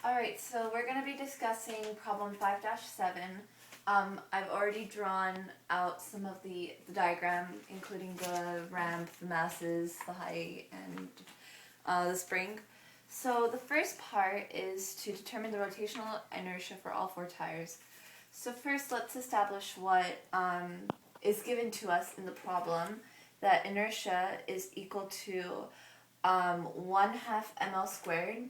Alright, so we're going to be discussing problem 5-7. I've already drawn out some of the diagram, including the ramp, the masses, the height, and the spring. So the first part is to determine the rotational inertia for all four tires. So first let's establish what is given to us in the problem, that inertia is equal to 1/2 ml squared.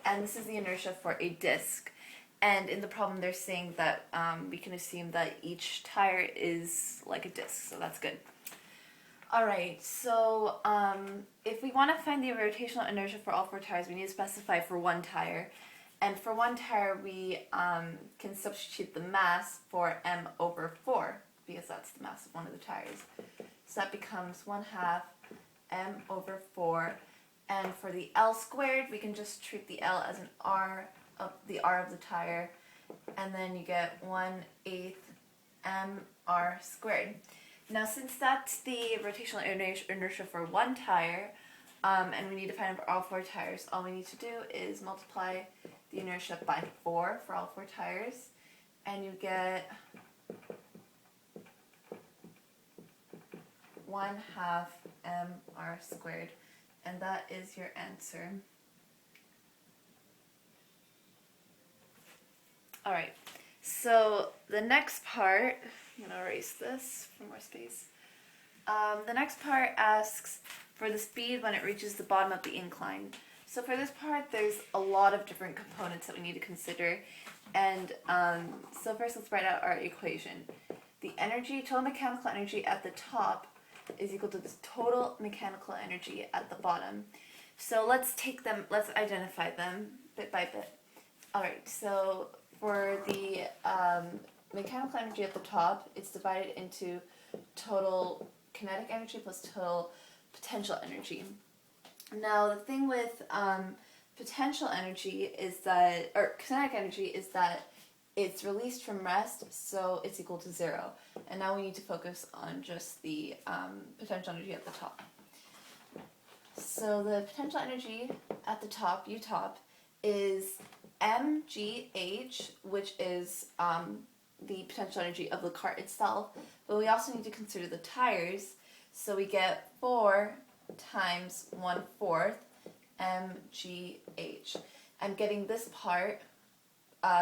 And this is the inertia for a disc. And in the problem they're saying that we can assume that each tire is like a disc, so that's good. Alright, so if we want to find the rotational inertia for all four tires, we need to specify for one tire. And for one tire we can substitute the mass for m/4, because that's the mass of one of the tires. So that becomes 1/2 m/4. And for the L squared, we can just treat the L as an R of the tire, and then you get 1/8 mr squared. Now, since that's the rotational inertia for one tire, and we need to find it for all four tires, all we need to do is multiply the inertia by 4 for all four tires, and you get 1/2 mr squared. And that is your answer. Alright, so the next part, I'm going to erase this for more space. The next part asks for the speed when it reaches the bottom of the incline. So for this part, there's a lot of different components that we need to consider. And so first let's write out our equation. The total mechanical energy at the top is equal to the total mechanical energy at the bottom. So let's identify them bit by bit. Alright, so for the mechanical energy at the top, it's divided into total kinetic energy plus total potential energy. Now the thing with potential energy is that, or kinetic energy is that it's released from rest, so it's equal to 0. And now we need to focus on just the potential energy at the top. So the potential energy at the top, U-top, is mgh, which is the potential energy of the cart itself. But we also need to consider the tires, so we get 4 times 1/4 mgh. I'm getting this part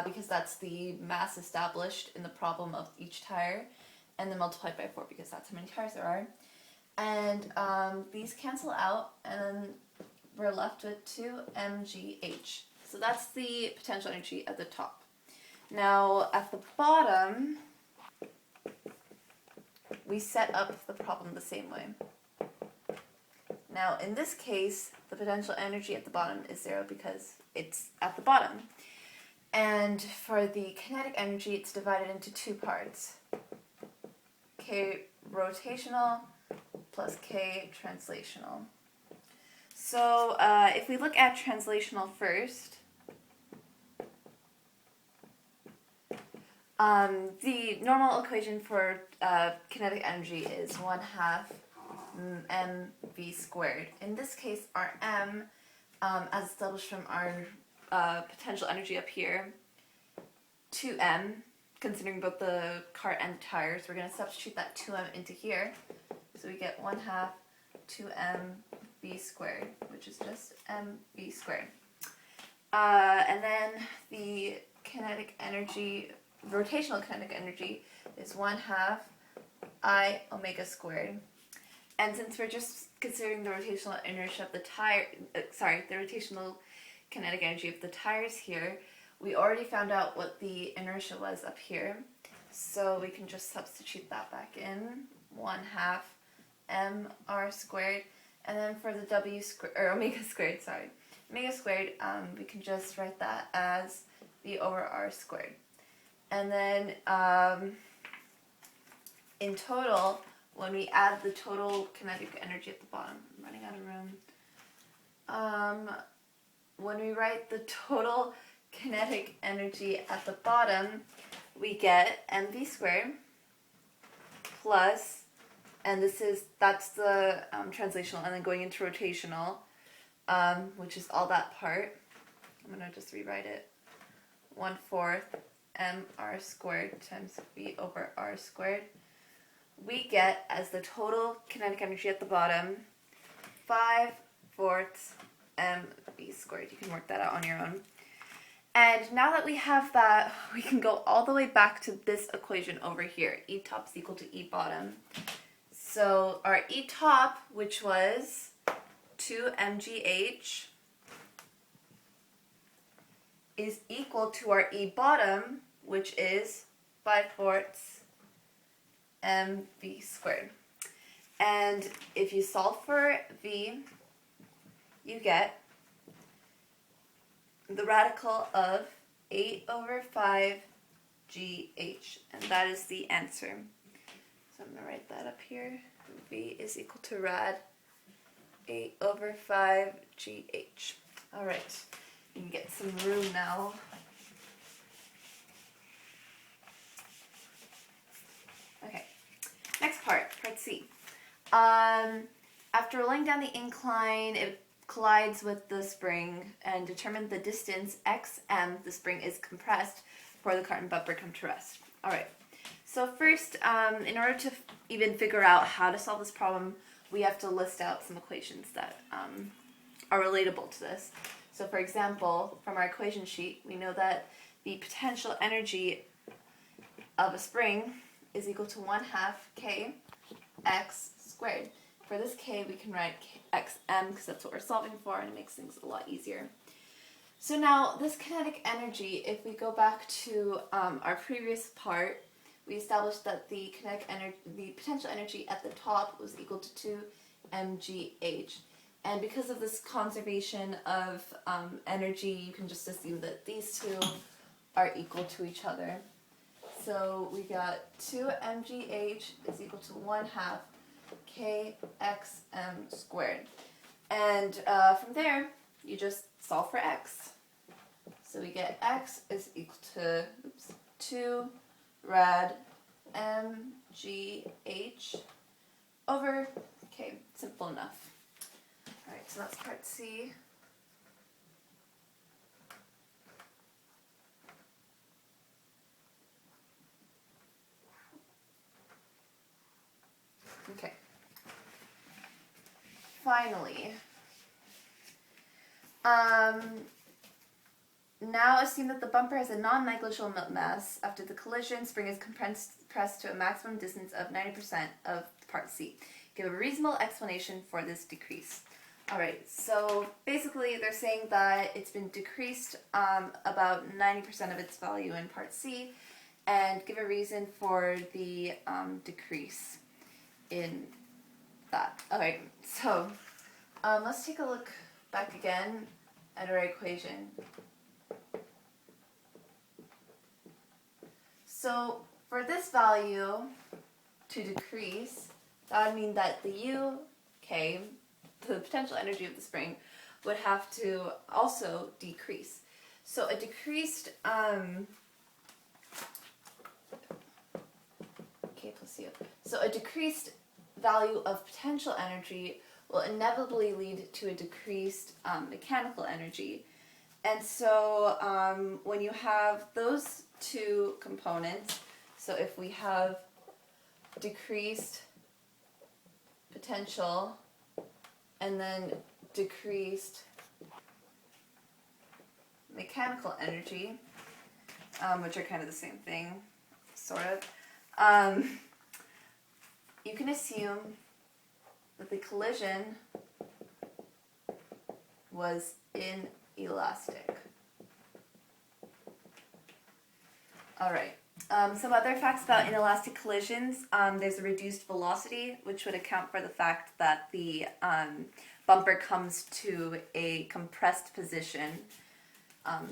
because that's the mass established in the problem of each tire, and then multiplied by 4 because that's how many tires there are. And these cancel out, and then we're left with 2 mgh. So that's the potential energy at the top. Now at the bottom, we set up the problem the same way. Now in this case, the potential energy at the bottom is 0 because it's at the bottom. And for the kinetic energy, it's divided into two parts. K rotational plus K translational. So if we look at translational first, the normal equation for kinetic energy is 1/2 mv squared. In this case, our m, as established from our potential energy up here, 2m, considering both the cart and the tires, we're going to substitute that 2m into here. So we get 1/2 2mv squared, which is just mv squared. And then the kinetic energy, rotational kinetic energy, is 1/2 I omega squared. And since we're just considering the rotational inertia of the the rotational kinetic energy of the tires here, we already found out what the inertia was up here, so we can just substitute that back in, 1/2 mr squared, and then for the omega squared, we can just write that as v over r squared. And then in total, when we add the total kinetic energy at the bottom, I'm running out of room. When we write the total kinetic energy at the bottom, we get mv squared plus, and that's the translational, and then going into rotational, which is all that part. I'm going to just rewrite it. 1/4 mr squared times v over r squared. We get as the total kinetic energy at the bottom 5/4 mv squared. You can work that out on your own. And now that we have that, we can go all the way back to this equation over here. E top is equal to E bottom. So our E top, which was 2 mgh, is equal to our E bottom, which is 5/4 mv squared. And if you solve for v, you get the radical of 8/5 gh, and that is the answer. So I'm going to write that up here. V is equal to rad 8/5 gh. All right, you can get some room now. Okay, next part C. After rolling down the incline, it collides with the spring, and determine the distance xm the spring is compressed before the cart and bumper come to rest. All right. So first, in order to even figure out how to solve this problem, we have to list out some equations that are relatable to this. So for example, from our equation sheet, we know that the potential energy of a spring is equal to 1/2 k x squared. For this k, we can write xm because that's what we're solving for, and it makes things a lot easier. So now, this kinetic energy, if we go back to our previous part, we established that the potential energy at the top was equal to 2 mgh. And because of this conservation of energy, you can just assume that these two are equal to each other. So we got 2 mgh is equal to 1/2 kxm squared. And from there, you just solve for x. So we get x is equal to 2 rad mgh over k. Simple enough. All right, so that's part C. Okay. Finally, now assume that the bumper has a non-negligible mass. After the collision, spring is compressed to a maximum distance of 90% of part C. Give a reasonable explanation for this decrease. Alright, so basically they're saying that it's been decreased about 90% of its value in part C, and give a reason for the decrease in that. Okay, so let's take a look back again at our equation. So for this value to decrease, that would mean that the U, K, the potential energy of the spring, would have to also decrease. So a decreased K plus U. So a decreased value of potential energy will inevitably lead to a decreased mechanical energy. And so when you have those two components, so if we have decreased potential and then decreased mechanical energy, which are kind of the same thing, sort of, you can assume that the collision was inelastic. Alright, some other facts about inelastic collisions. There's a reduced velocity, which would account for the fact that the bumper comes to a compressed position.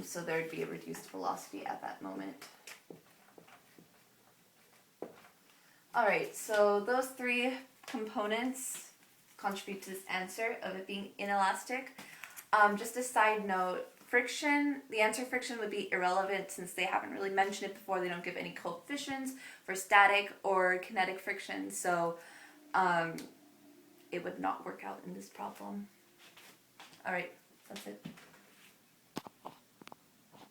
So there would be a reduced velocity at that moment. Alright, so those three components contribute to this answer of it being inelastic. Just a side note, friction, the answer friction would be irrelevant since they haven't really mentioned it before. They don't give any coefficients for static or kinetic friction, so it would not work out in this problem. Alright, that's it.